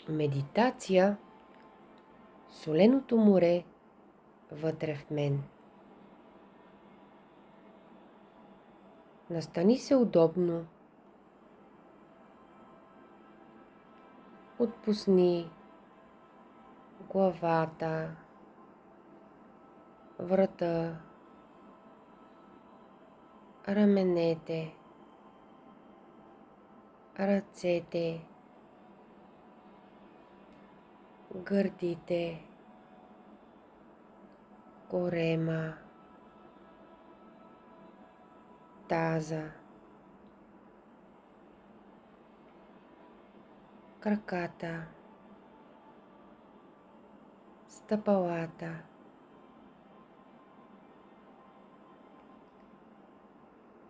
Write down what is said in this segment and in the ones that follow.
Медитация Соленото море вътре в мен. Настани се удобно. Отпусни главата, врата, раменете, ръцете, гърдите, корема, таза, краката, стъпалата.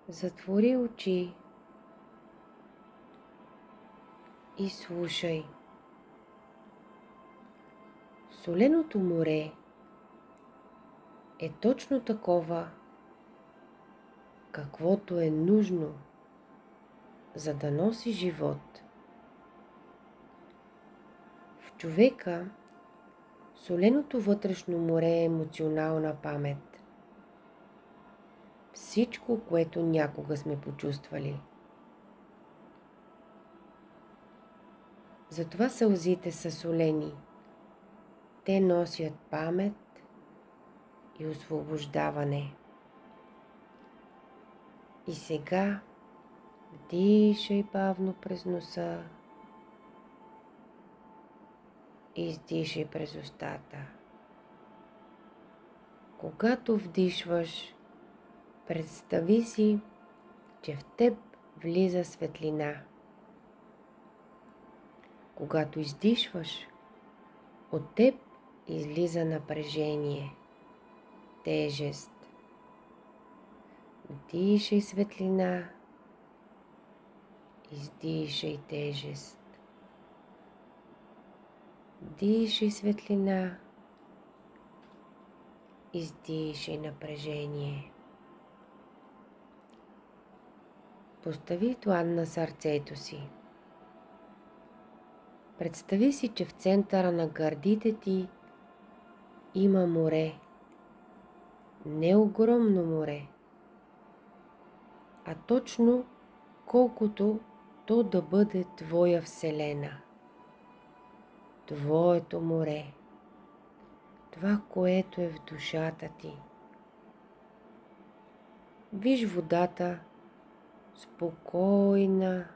Затвори очи и слушай. Соленото море е точно такова, каквото е нужно, за да носи живот. В човека соленото вътрешно море е емоционална памет. Всичко, което някога сме почувствали. Затова сълзите са солени. Те носят памет и освобождаване. И сега вдишай бавно през носа. Издишай през устата. Когато вдишваш, представи си, че в теб влиза светлина. Когато издишваш, от теб излиза напрежение, тежест. Вдишай светлина, издишай тежест. Вдишай светлина, издишай напрежение. Постави длан на сърцето си. Представи си, че в центъра на гърдите ти има море. Не огромно море, а точно колкото то да бъде твоя вселена. Твоето море. Това, което е в душата ти. Виж водата спокойна,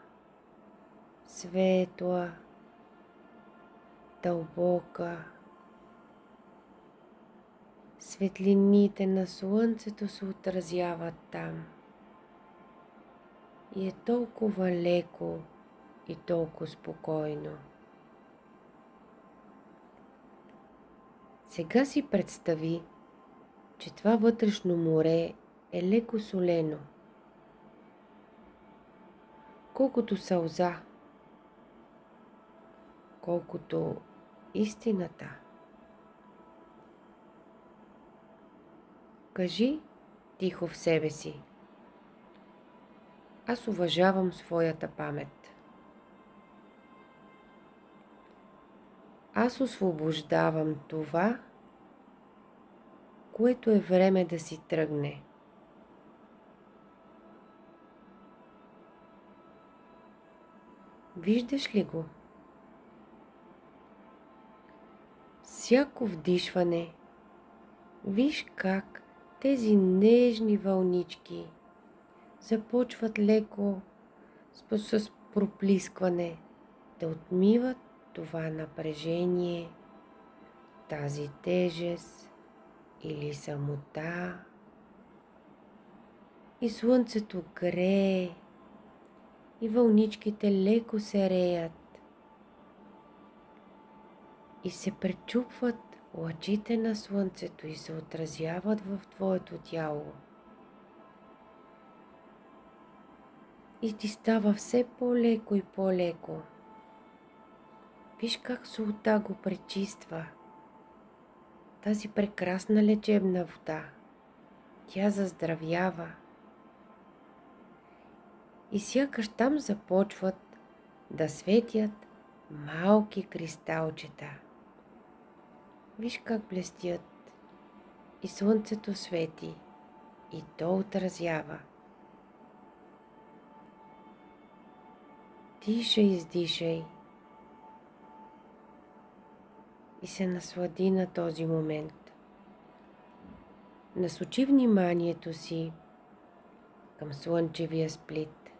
светла, дълбока. Светлините на слънцето се отразяват там. И е толкова леко и толкова спокойно. Сега си представи, че това вътрешно море е леко солено. Колкото сълза, колкото истината. Кажи тихо в себе си: аз уважавам своята памет. Аз освобождавам това, което е време да си тръгне. Виждаш ли го? Всяко вдишване, виж как тези нежни вълнички започват леко с проплискване да отмиват това напрежение, тази тежест или самота. И слънцето грее и вълничките леко се реят и се пречупват лъчите на слънцето и се отразяват в твоето тяло. И ти става все по-леко и по-леко. Виж как солта го пречиства. Тази прекрасна лечебна вода. Тя заздравява. И сякаш там започват да светят малки кристалчета. Виж как блестят. И слънцето свети, и то отразява. Дишай, издишай и се наслади на този момент. Насочи вниманието си към слънчевия сплит.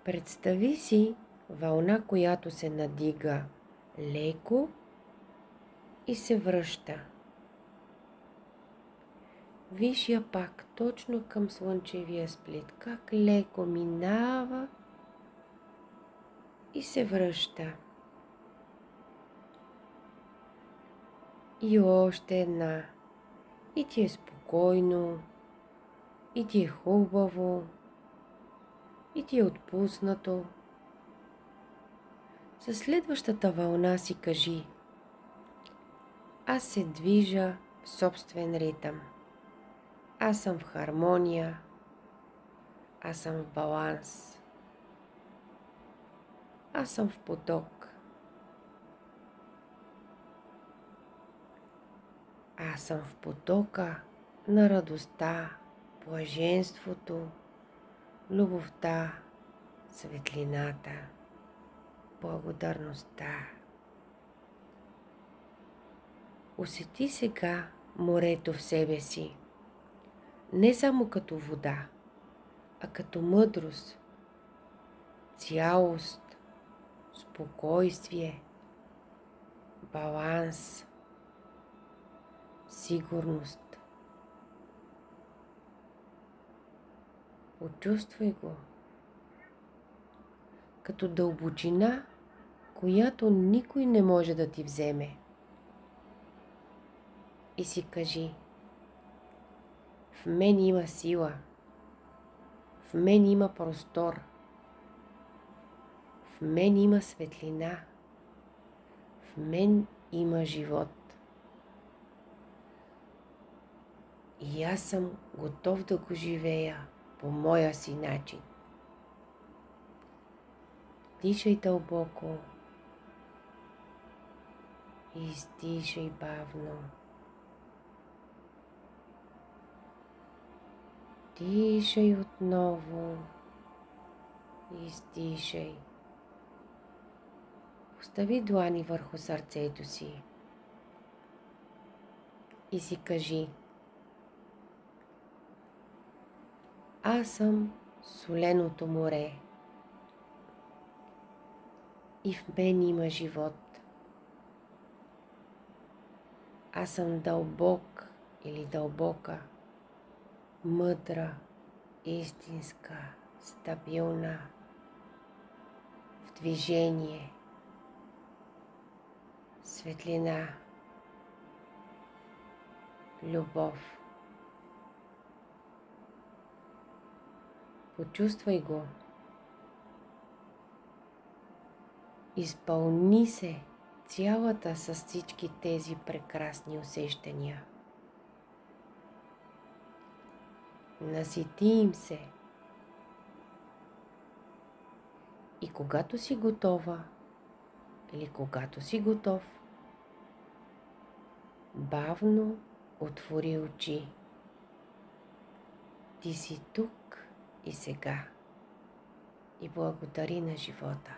Представи си вълна, която се надига леко и се връща. Виж я пак точно към слънчевия сплит, как леко минава и се връща. И още една. И ти е спокойно, и ти е хубаво, и ти е отпуснато. За следващата вълна си кажи: аз се движа в собствен ритъм. Аз съм в хармония. Аз съм в баланс. Аз съм в поток. Аз съм в потока на радостта, блаженството, любовта, светлината, благодарността. Усети сега морето в себе си, не само като вода, а като мъдрост, цялост, спокойствие, баланс, сигурност. Почувствай го като дълбочина, която никой не може да ти вземе. И си кажи: в мен има сила, в мен има простор, в мен има светлина, в мен има живот. И аз съм готов да го живея по моя си начин. Дишай дълбоко и издишай бавно. Дишай отново и издишай. Постави длани върху сърцето си и си кажи: аз съм соленото море и в мен има живот. Аз съм дълбок или дълбока, мъдра, истинска, стабилна, в движение, светлина, любов. Почувствай го. Изпълни се цялата с всички тези прекрасни усещания. Насити им се. И когато си готова или когато си готов, бавно отвори очи. Ти си тук и сега. И благодари на живота.